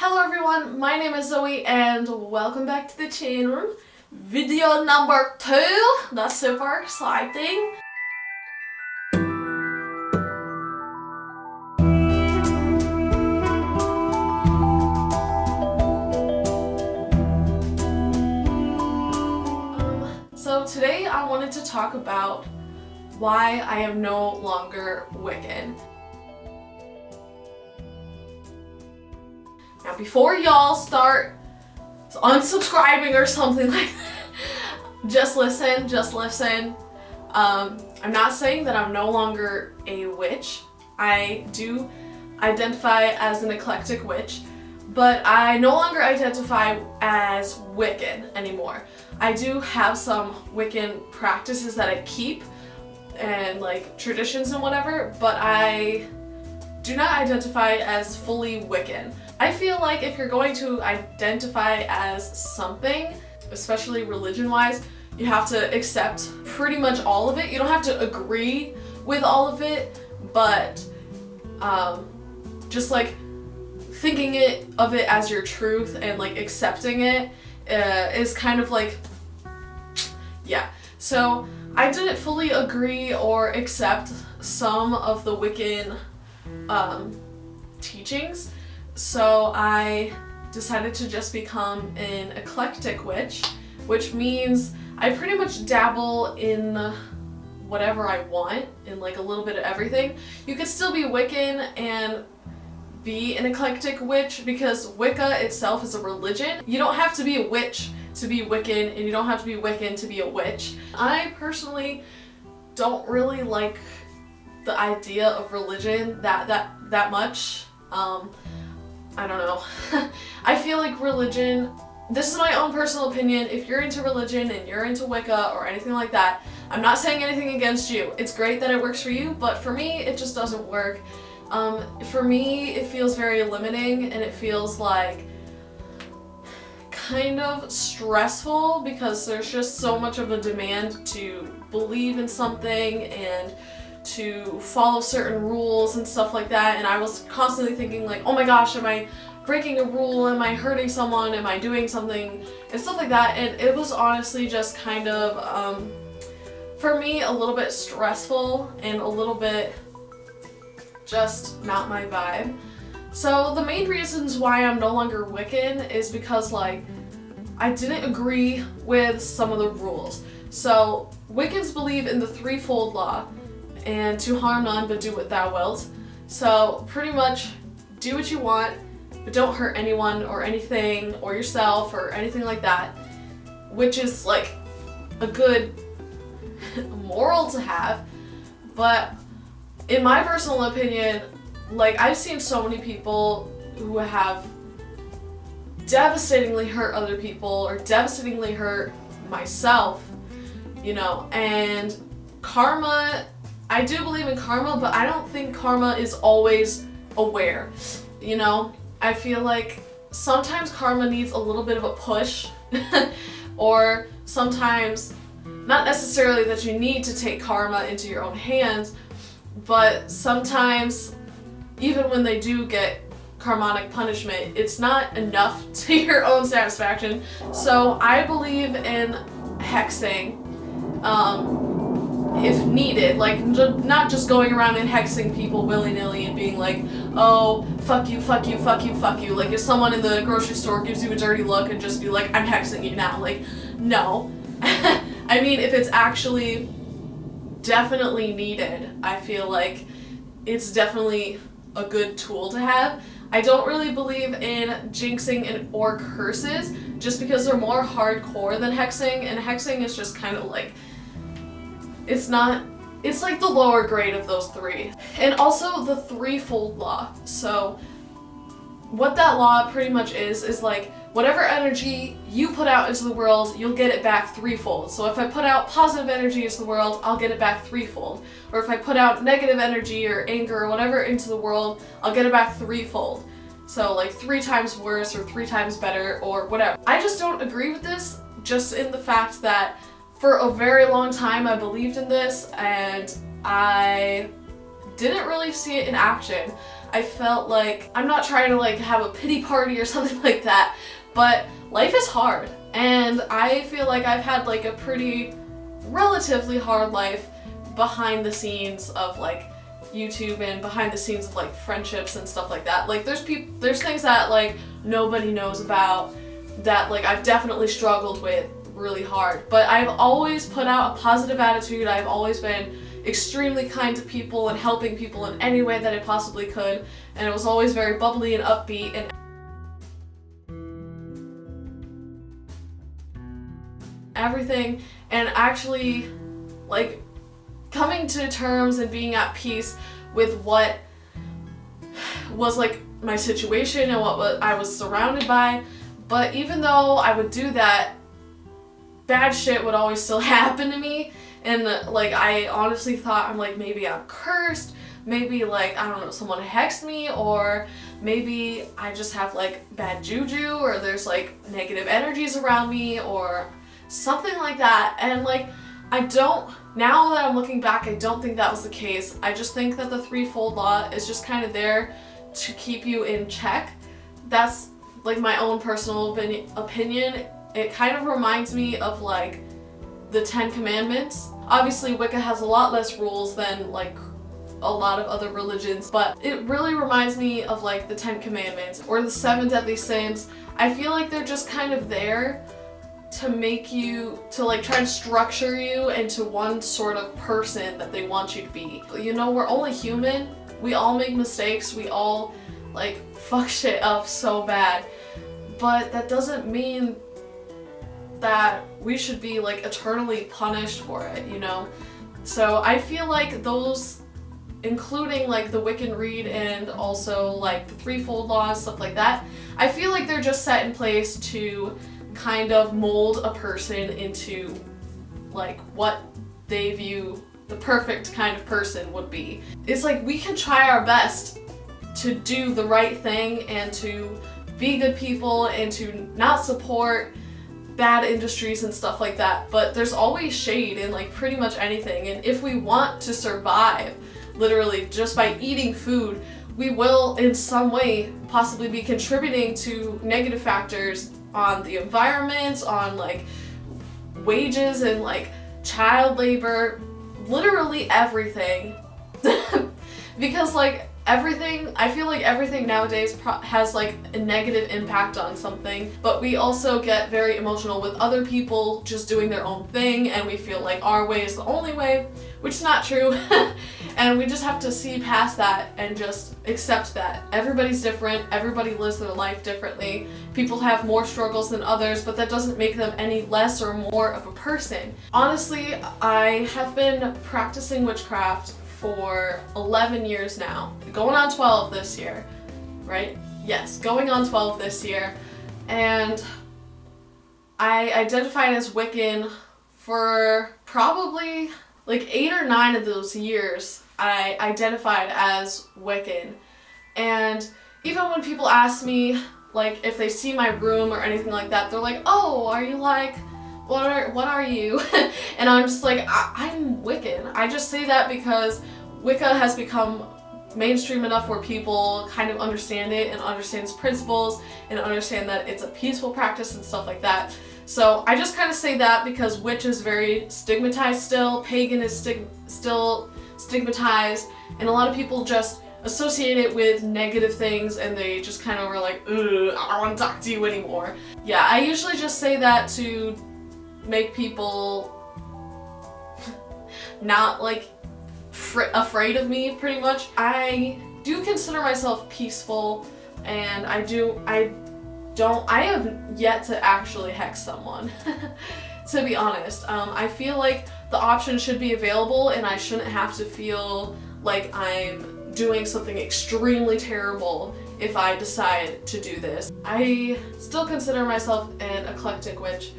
Hello everyone, my name is Zoe and welcome back to the channel. Video number 2, that's super exciting. So today I wanted to talk about why I am no longer Wiccan. Now before y'all start unsubscribing or something like that, just listen. I'm not saying that I'm no longer a witch. I do identify as an eclectic witch, but I no longer identify as Wiccan anymore. I do have some Wiccan practices that I keep and like traditions and whatever, but I do not identify as fully Wiccan. I feel like if you're going to identify as something, especially religion-wise, you have to accept pretty much all of it. You don't have to agree with all of it, but just like thinking of it as your truth and like accepting it is kind of like, yeah. So I didn't fully agree or accept some of the Wiccan teachings, so I decided to just become an eclectic witch, which means I pretty much dabble in whatever I want, in like a little bit of everything. You could still be Wiccan and be an eclectic witch because Wicca itself is a religion. You don't have to be a witch to be Wiccan, and you don't have to be Wiccan to be a witch. I personally don't really like the idea of religion that much. I don't know. I feel like religion, this is my own personal opinion, if you're into religion and you're into Wicca or anything like that, I'm not saying anything against you. It's great that it works for you, but for me, it just doesn't work. For me, it feels very limiting and it feels like kind of stressful because there's just so much of a demand to believe in something and to follow certain rules and stuff like that, and I was constantly thinking like, oh my gosh, am I breaking a rule? Am I hurting someone? Am I doing something? And stuff like that, and it was honestly just kind of, for me, a little bit stressful and a little bit just not my vibe. So the main reasons why I'm no longer Wiccan is because like, I didn't agree with some of the rules. So Wiccans believe in the threefold law, and to harm none but do what thou wilt. So pretty much do what you want, but don't hurt anyone or anything or yourself or anything like that, which is like a good moral to have. But in my personal opinion, like I've seen so many people who have devastatingly hurt other people or devastatingly hurt myself, you know, and karma, I do believe in karma, but I don't think karma is always aware, you know? I feel like sometimes karma needs a little bit of a push, or sometimes, not necessarily that you need to take karma into your own hands, but sometimes, even when they do get karmic punishment, it's not enough to your own satisfaction. So I believe in hexing, if needed, like not just going around and hexing people willy-nilly and being like, oh, fuck you, fuck you, fuck you, fuck you. Like if someone in the grocery store gives you a dirty look and just be like, I'm hexing you now. Like, no. I mean, if it's actually definitely needed, I feel like it's definitely a good tool to have. I don't really believe in jinxing or curses just because they're more hardcore than hexing, and hexing is just kind of like, it's like the lower grade of those three. And also the threefold law. So what that law pretty much is like whatever energy you put out into the world, you'll get it back threefold. So if I put out positive energy into the world, I'll get it back threefold. Or if I put out negative energy or anger or whatever into the world, I'll get it back threefold. So like 3 times worse or 3 times better or whatever. I just don't agree with this, just in the fact that for a very long time I believed in this and I didn't really see it in action. I felt like, I'm not trying to like have a pity party or something like that, but life is hard. And I feel like I've had like a pretty relatively hard life behind the scenes of like YouTube and behind the scenes of like friendships and stuff like that. Like there's things that like nobody knows about that like I've definitely struggled with really hard. But I've always put out a positive attitude. I've always been extremely kind to people and helping people in any way that I possibly could. And it was always very bubbly and upbeat and everything. And actually like coming to terms and being at peace with what was like my situation and what I was surrounded by. But even though I would do that, bad shit would always still happen to me. And like I honestly thought, I'm like, maybe I'm cursed, maybe like, I don't know, someone hexed me, or maybe I just have like bad juju, or there's like negative energies around me or something like that. And like now that I'm looking back, I don't think that was the case. I just think that the threefold law is just kind of there to keep you in check. That's like my own personal opinion. It kind of reminds me of like the 10 Commandments. Obviously Wicca has a lot less rules than like a lot of other religions, but it really reminds me of like the 10 Commandments or the 7 deadly sins. I feel like they're just kind of there to make you, to like try to structure you into one sort of person that they want you to be. You know, we're only human. We all make mistakes. We all like fuck shit up so bad. But that doesn't mean that we should be like eternally punished for it, you know? So I feel like those, including like the Wiccan Read and also like the threefold laws, stuff like that, I feel like they're just set in place to kind of mold a person into like what they view the perfect kind of person would be. It's like we can try our best to do the right thing and to be good people and to not support bad industries and stuff like that, but there's always shade in like pretty much anything. And if we want to survive literally just by eating food, we will in some way possibly be contributing to negative factors on the environment, on like wages and like child labor, literally everything. Because like everything, I feel like everything nowadays has like a negative impact on something, but we also get very emotional with other people just doing their own thing and we feel like our way is the only way, which is not true. And we just have to see past that and just accept that everybody's different, everybody lives their life differently, people have more struggles than others, but that doesn't make them any less or more of a person. Honestly, I have been practicing witchcraft for 11 years now, going on 12 this year, right? Yes, going on 12 this year, and I identified as Wiccan for probably like 8 or 9 of those years. I identified as Wiccan, and even when people ask me like if they see my room or anything like that, they're like, oh, are you like, what are you? And I'm just like, I'm Wiccan. I just say that because Wicca has become mainstream enough where people kind of understand it and understand its principles and understand that it's a peaceful practice and stuff like that. So I just kind of say that because witch is very stigmatized still, pagan is still stigmatized, and a lot of people just associate it with negative things and they just kind of were like, ugh, I don't want to talk to you anymore. Yeah, I usually just say that to make people not like afraid of me, pretty much. I do consider myself peaceful, and I have yet to actually hex someone, to be honest. I feel like the option should be available and I shouldn't have to feel like I'm doing something extremely terrible if I decide to do this. I still consider myself an eclectic witch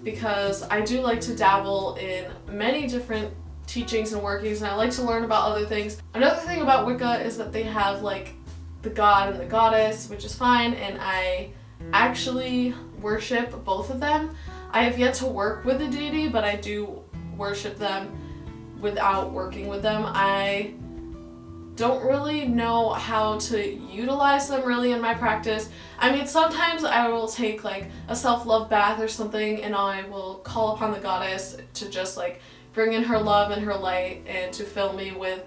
because I do like to dabble in many different teachings and workings, and I like to learn about other things. Another thing about Wicca is that they have like the god and the goddess, which is fine, and I actually worship both of them. I have yet to work with a deity, but I do worship them without working with them. I don't really know how to utilize them really in my practice. I mean, sometimes I will take like a self-love bath or something and I will call upon the goddess to just like bring in her love and her light and to fill me with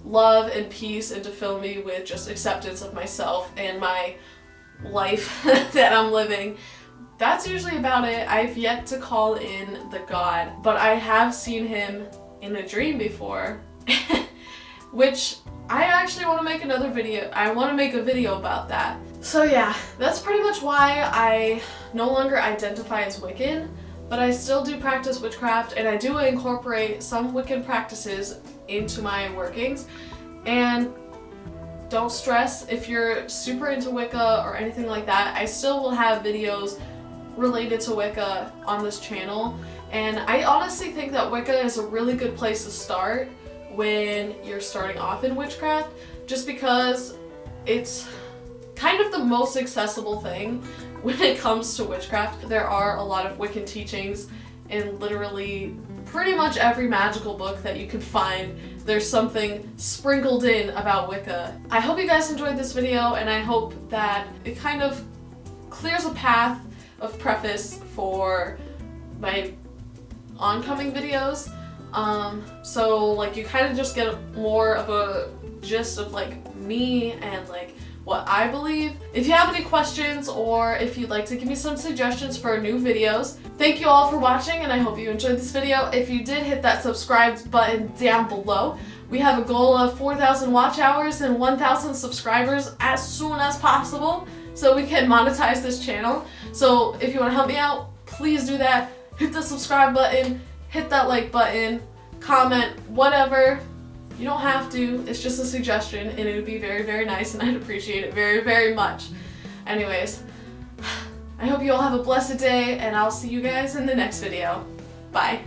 love and peace and to fill me with just acceptance of myself and my life that I'm living. That's usually about it. I've yet to call in the god, but I have seen him in a dream before, which I actually want to make another video. I want to make a video about that. So yeah, that's pretty much why I no longer identify as Wiccan, but I still do practice witchcraft and I do incorporate some Wiccan practices into my workings. And don't stress if you're super into Wicca or anything like that. I still will have videos related to Wicca on this channel, and I honestly think that Wicca is a really good place to start when you're starting off in witchcraft, just because it's kind of the most accessible thing when it comes to witchcraft. There are a lot of Wiccan teachings in literally pretty much every magical book that you can find. There's something sprinkled in about Wicca. I hope you guys enjoyed this video, and I hope that it kind of clears a path of preface for my oncoming videos. So like you kind of just get more of a gist of like me and like what I believe. If you have any questions or if you'd like to give me some suggestions for new videos, thank you all for watching and I hope you enjoyed this video. If you did, hit that subscribe button down below. We have a goal of 4,000 watch hours and 1,000 subscribers as soon as possible so we can monetize this channel. So if you want to help me out, please do that. Hit the subscribe button, hit that like button, comment, whatever. You don't have to, it's just a suggestion and it would be very, very nice and I'd appreciate it very, very much. Anyways, I hope you all have a blessed day and I'll see you guys in the next video. Bye.